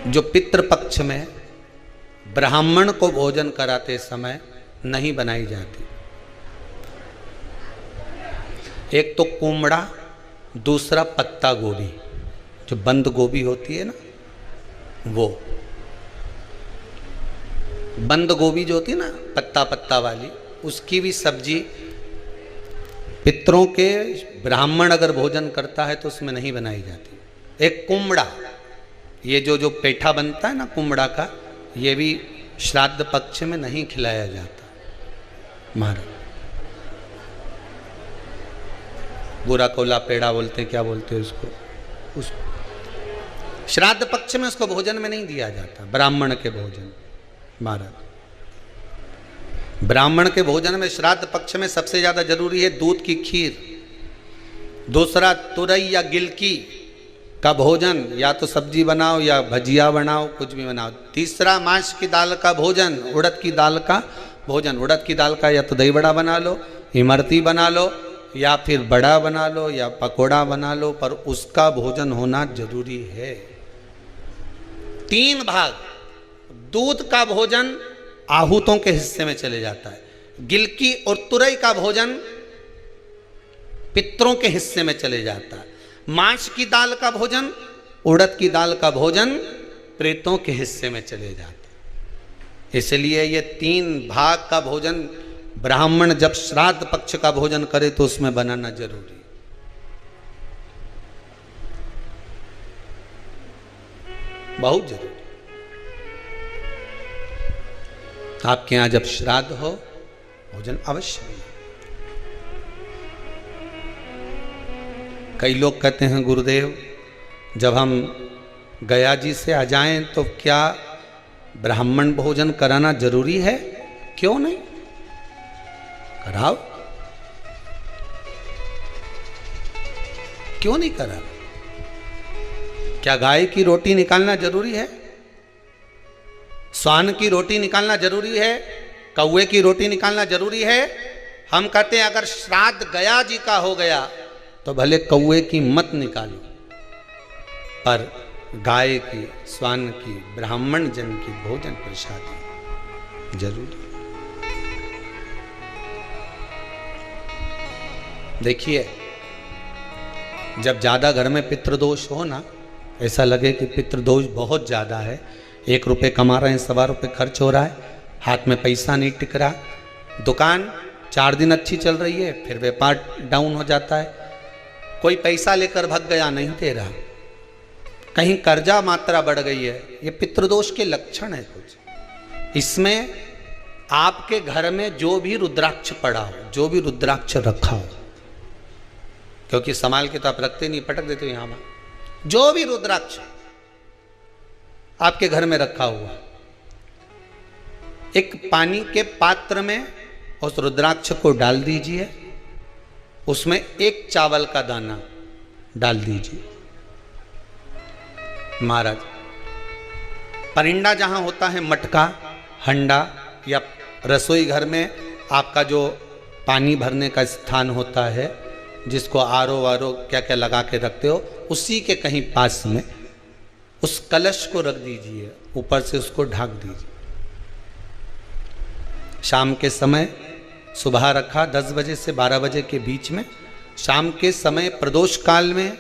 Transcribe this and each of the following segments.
जो पितृपक्ष में ब्राह्मण को भोजन कराते समय नहीं बनाई जाती। एक तो कुमड़ा, दूसरा पत्ता गोभी, जो बंद गोभी होती है ना, वो बंद गोभी जो होती है ना पत्ता पत्ता वाली, उसकी भी सब्जी पितरों के ब्राह्मण अगर भोजन करता है तो उसमें नहीं बनाई जाती। एक कुमड़ा, ये जो पेठा बनता है ना कुमड़ा का, ये भी श्राद्ध पक्ष में नहीं खिलाया जाता। महाराज बुरा कोला पेड़ा बोलते हैं, क्या बोलते हैं उसको श्राद्ध पक्ष में उसको भोजन में नहीं दिया जाता, ब्राह्मण के भोजन। महाराज ब्राह्मण के भोजन में श्राद्ध पक्ष में सबसे ज्यादा जरूरी है दूध की खीर, दूसरा तुरई या गिलकी का भोजन, या तो सब्जी बनाओ या भजिया बनाओ, कुछ भी बनाओ। तीसरा मांस की दाल का भोजन, उड़द की दाल का भोजन। उड़द की दाल का या तो दही बड़ा बना लो, इमरती बना लो, या फिर बड़ा बना लो, या पकोड़ा बना लो, पर उसका भोजन होना जरूरी है। 3 भाग दूध का भोजन आहूतों के हिस्से में चले जाता है, गिलकी और तुरई का भोजन पितरों के हिस्से में चले जाता है, मांस की दाल का भोजन, उड़द की दाल का भोजन प्रेतों के हिस्से में चले जाता है। इसलिए ये 3 भाग का भोजन ब्राह्मण जब श्राद्ध पक्ष का भोजन करे तो उसमें बनाना जरूरी। बहुत जरूरी। आपके यहां जब श्राद्ध हो भोजन अवश्य मिले। कई लोग कहते हैं गुरुदेव जब हम गया जी से आ जाएं तो क्या ब्राह्मण भोजन कराना जरूरी है? क्यों नहीं, कराओ, क्यों नहीं करा? क्या गाय की रोटी निकालना जरूरी है? स्वान की रोटी निकालना जरूरी है? कौवे की रोटी निकालना जरूरी है? हम कहते हैं अगर श्राद्ध गया जी का हो गया तो भले कौवे की मत निकालो, पर गाय की, स्वान की, ब्राह्मण जन की भोजन प्रसाद जरूरी। देखिए जब ज्यादा घर में पितृदोष हो ना, ऐसा लगे कि पितृदोष बहुत ज्यादा है, 1 रुपये कमा रहे हैं, 1.25 रुपये खर्च हो रहा है, हाथ में पैसा नहीं टिक रहा, दुकान 4 दिन अच्छी चल रही है, फिर व्यापार डाउन हो जाता है, कोई पैसा लेकर भग गया, नहीं दे रहा, कहीं कर्जा मात्रा बढ़ गई है, ये पितृदोष के लक्षण है कुछ। इसमें आपके घर में जो भी रुद्राक्ष पड़ा हो, जो भी रुद्राक्ष रखा हो, क्योंकि संभाल के तो आप रखते नहीं, पटक देते हो यहां में, जो भी रुद्राक्ष आपके घर में रखा हुआ, एक पानी के पात्र में उस रुद्राक्ष को डाल दीजिए, उसमें 1 चावल का दाना डाल दीजिए। महाराज परिंदा जहां होता है, मटका, हंडा या रसोई घर में आपका जो पानी भरने का स्थान होता है, जिसको आरो वारो क्या क्या लगा के रखते हो, उसी के कहीं पास में उस कलश को रख दीजिए, ऊपर से उसको ढक दीजिए। शाम के समय, सुबह रखा 10 बजे से 12 बजे के बीच में, शाम के समय प्रदोष काल में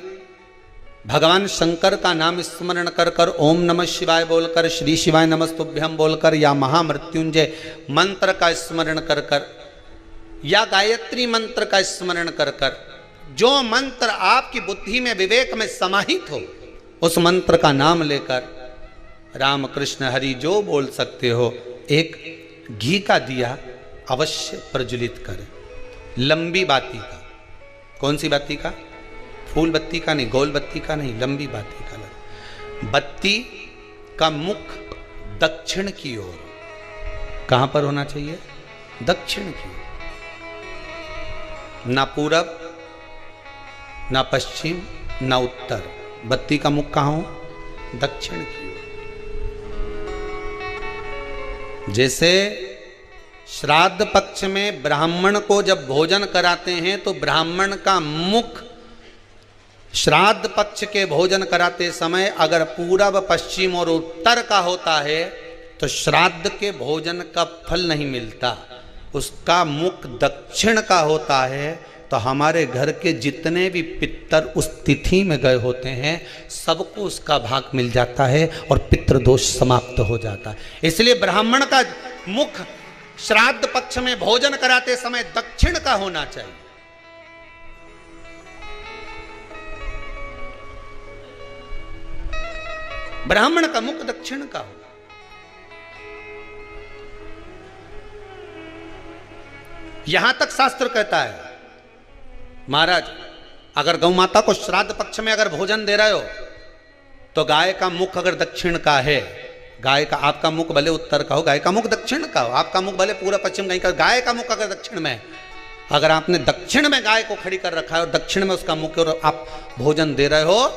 भगवान शंकर का नाम स्मरण कर कर, ओम नमः शिवाय बोलकर, श्री शिवाय नमस्तुभ्यम बोलकर, या महामृत्युंजय मंत्र का स्मरण कर कर, या गायत्री मंत्र का स्मरण कर कर, जो मंत्र आपकी बुद्धि में, विवेक में समाहित हो, उस मंत्र का नाम लेकर राम कृष्ण हरि जो बोल सकते हो, एक घी का दिया अवश्य प्रज्वलित करें, लंबी बाती का। कौन सी बाती का? फूल बत्ती का नहीं, गोल बत्ती का नहीं, लंबी बाती का। बत्ती का मुख दक्षिण की ओर, कहां पर होना चाहिए? दक्षिण की ओर, ना पूरब, ना पश्चिम, ना उत्तर। बत्ती का मुख कहां हो? दक्षिण की ओर। जैसे श्राद्ध पक्ष में ब्राह्मण को जब भोजन कराते हैं तो ब्राह्मण का मुख श्राद्ध पक्ष के भोजन कराते समय अगर पूरब, पश्चिम और उत्तर का होता है तो श्राद्ध के भोजन का फल नहीं मिलता। उसका मुख दक्षिण का होता है तो हमारे घर के जितने भी पितर उस तिथि में गए होते हैं सबको उसका भाग मिल जाता है और पितृदोष समाप्त हो जाता है। इसलिए ब्राह्मण का मुख श्राद्ध पक्ष में भोजन कराते समय दक्षिण का होना चाहिए। ब्राह्मण का मुख दक्षिण का हो। यहां तक शास्त्र कहता है महाराज, अगर गौ माता को श्राद्ध पक्ष में अगर भोजन दे रहे हो तो गाय का मुख अगर दक्षिण का है, गाय का, आपका मुख भले उत्तर का हो, गाय का मुख दक्षिण का हो, आपका मुख भले पूरा पश्चिम कहीं का, गाय का मुख अगर दक्षिण में है, अगर आपने दक्षिण में गाय को खड़ी कर रखा है और दक्षिण में उसका मुख और आप भोजन दे रहे हो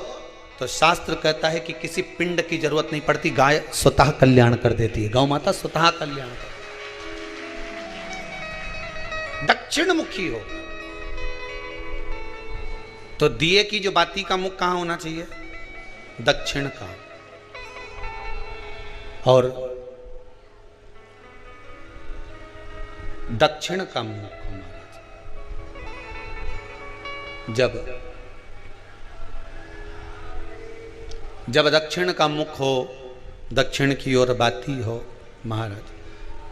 तो शास्त्र कहता है कि किसी पिंड की जरूरत नहीं पड़ती, गाय स्वतः कल्याण कर देती है। गौ माता स्वतः कल्याण कर, दक्षिण मुखी हो। तो दिए की जो बाती का मुख कहां होना चाहिए? दक्षिण का। और दक्षिण का मुख हमारा जब दक्षिण का मुख हो, दक्षिण की ओर बाती हो महाराज,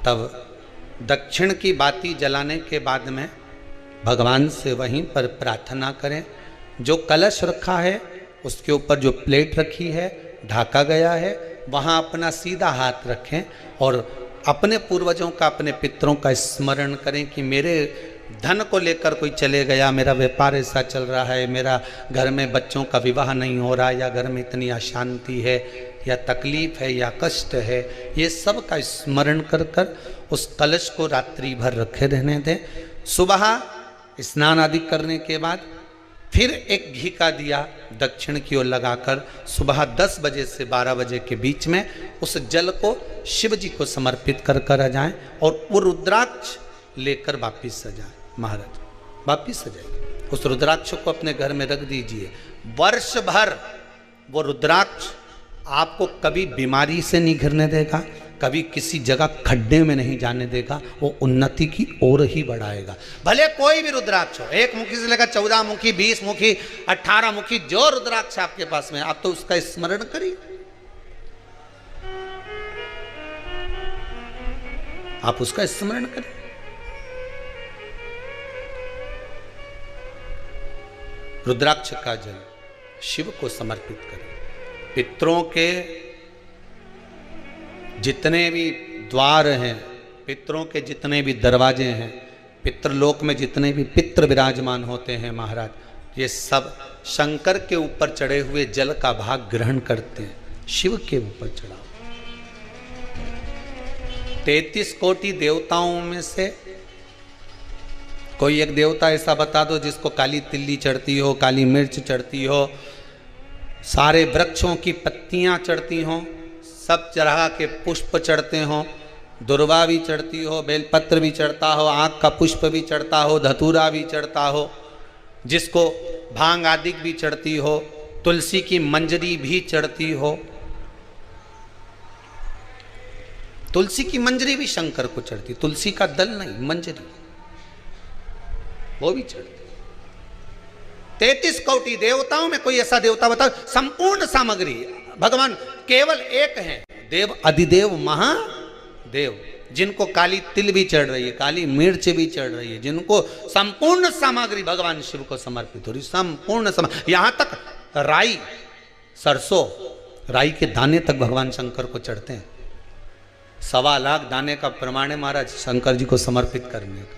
तब दक्षिण की बाती जलाने के बाद में भगवान से वहीं पर प्रार्थना करें। जो कलश रखा है उसके ऊपर जो प्लेट रखी है, ढाका गया है, वहाँ अपना सीधा हाथ रखें और अपने पूर्वजों का, अपने पितरों का स्मरण करें कि मेरे धन को लेकर कोई चले गया, मेरा व्यापार ऐसा चल रहा है, मेरा घर में बच्चों का विवाह नहीं हो रहा, या घर में इतनी अशांति है या तकलीफ है या कष्ट है, ये सब का स्मरण कर कर उस कलश को रात्रि भर रखे रहने दें। सुबह स्नान आदि करने के बाद फिर एक घी का दिया दक्षिण की ओर लगाकर सुबह 10 बजे से 12 बजे के बीच में उस जल को शिव जी को समर्पित कर कर आ जाएं और वो रुद्राक्ष लेकर वापिस सजाएं। महाराज वापिस सजाइए, उस रुद्राक्ष को अपने घर में रख दीजिए। वर्ष भर वो रुद्राक्ष आपको कभी बीमारी से नहीं घिरने देगा, कभी किसी जगह खड्डे में नहीं जाने देगा, वो उन्नति की ओर ही बढ़ाएगा। भले कोई भी रुद्राक्ष हो, 1 मुखी से लेकर 14 मुखी, 20 मुखी, 18 मुखी, जो रुद्राक्ष आपके पास में, आप तो उसका स्मरण करिए, आप उसका स्मरण करें। रुद्राक्ष का जल शिव को समर्पित करें। पितरों के जितने भी द्वार हैं, पितरों के जितने भी दरवाजे हैं, पितृलोक में जितने भी पितृ विराजमान होते हैं महाराज, ये सब शंकर के ऊपर चढ़े हुए जल का भाग ग्रहण करते हैं। शिव के ऊपर चढ़ाओ। 33 कोटि देवताओं में से कोई एक देवता ऐसा बता दो जिसको काली तिल्ली चढ़ती हो, काली मिर्च चढ़ती हो, सारे वृक्षों की पत्तियां चढ़ती हों, सब चढ़ा के पुष्प चढ़ते हों, दुर्वा भी चढ़ती हो, बेलपत्र भी चढ़ता हो, आँख का पुष्प भी चढ़ता हो, धतूरा भी चढ़ता हो, जिसको भांग आदि भी चढ़ती हो, तुलसी की मंजरी भी चढ़ती हो। तुलसी की मंजरी भी शंकर को चढ़ती, तुलसी का दल नहीं, मंजरी वो भी चढ़ती। 33 कोटि देवताओं में कोई ऐसा देवता बताओ, संपूर्ण सामग्री भगवान केवल एक हैं, देव अधिदेव महादेव, जिनको काली तिल भी चढ़ रही है, काली मिर्च भी चढ़ रही है, जिनको संपूर्ण सामग्री भगवान शिव को समर्पित हो रही, संपूर्ण यहां तक राई, सरसों, राई के दाने तक भगवान शंकर को चढ़ते हैं। 1.25 लाख दाने का प्रमाण है महाराज शंकर जी को समर्पित करने का।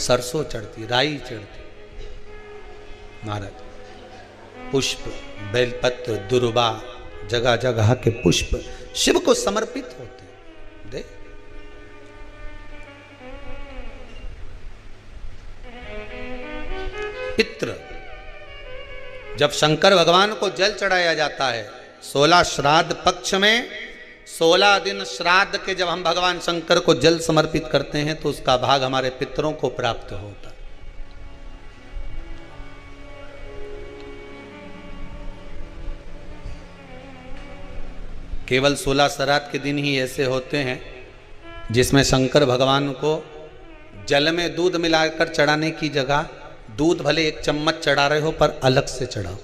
सरसों चढ़ती, राई चढ़ती महाराज, पुष्प, बेलपत्र, दुर्वा, जगह जगह के पुष्प शिव को समर्पित होते हैं। दे पितृ, जब शंकर भगवान को जल चढ़ाया जाता है 16 श्राद्ध पक्ष में, 16 दिन श्राद्ध के जब हम भगवान शंकर को जल समर्पित करते हैं तो उसका भाग हमारे पितरों को प्राप्त होता है। केवल 16 श्राद्ध के दिन ही ऐसे होते हैं जिसमें शंकर भगवान को जल में दूध मिलाकर चढ़ाने की जगह दूध भले 1 चम्मच चढ़ा रहे हो पर अलग से चढ़ाओ,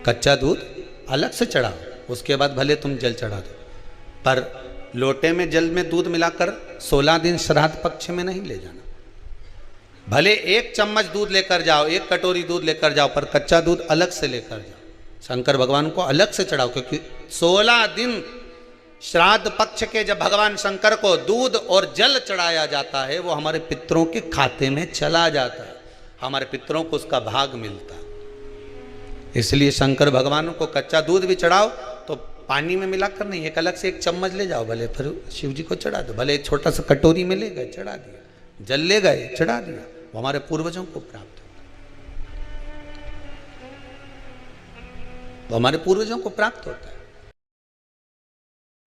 कच्चा दूध अलग से चढ़ाओ, उसके बाद भले तुम जल चढ़ा दो, पर लोटे में जल में दूध मिलाकर 16 दिन श्राद्ध पक्ष में नहीं ले जाना। भले 1 चम्मच दूध लेकर जाओ, 1 कटोरी दूध लेकर जाओ, पर कच्चा दूध अलग से लेकर जाओ, शंकर भगवान को अलग से चढ़ाओ। क्योंकि 16 दिन श्राद्ध पक्ष के जब भगवान शंकर को दूध और जल चढ़ाया जाता है, वो हमारे पितरों के खाते में चला जाता है, हमारे पितरों को उसका भाग मिलता है। इसलिए शंकर भगवान को कच्चा दूध भी चढ़ाओ तो पानी में मिलाकर नहीं, एक अलग से 1 चम्मच ले जाओ, भले फिर शिव जी को चढ़ा दो, भले एक छोटा सा कटोरी में ले गए चढ़ा दिया, जल ले गए चढ़ा दिया, वो हमारे पूर्वजों को प्राप्त होता है, वो हमारे पूर्वजों को प्राप्त होता है।